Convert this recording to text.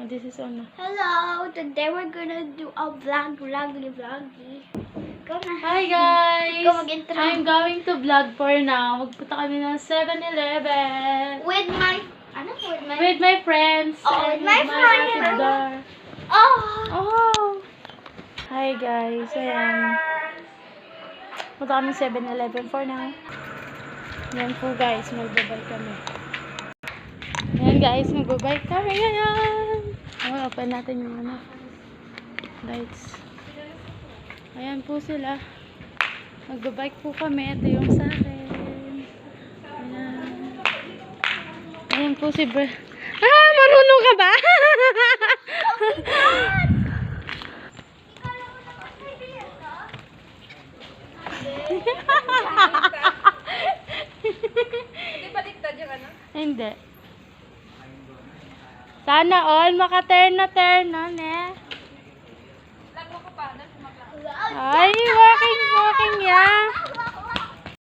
Oh, this is on. Hello, today we're gonna do a vloggy. Go na. Hi guys! Go mag-intro. I'm going to vlog for now. Magpunta kami ng 7-Eleven. With my With my friends. Oh, and with my friend. Ate Dar. Oh. Oh! Hi guys, ayan. Punta kami 7-Eleven for now. Yan po guys, magbabay kami. Ayan guys, magbabay kami ngayon. Oh, open natin yung ano, lights. Ayan po sila. Magbabike po kami. Ito yung sa akin. Ayan. Ayan po si Bre. Ah! Marunong ka ba? Hindi baliktad yung ano? Hindi. Sana all makaterna-terna, ne? Lag mo ko pa,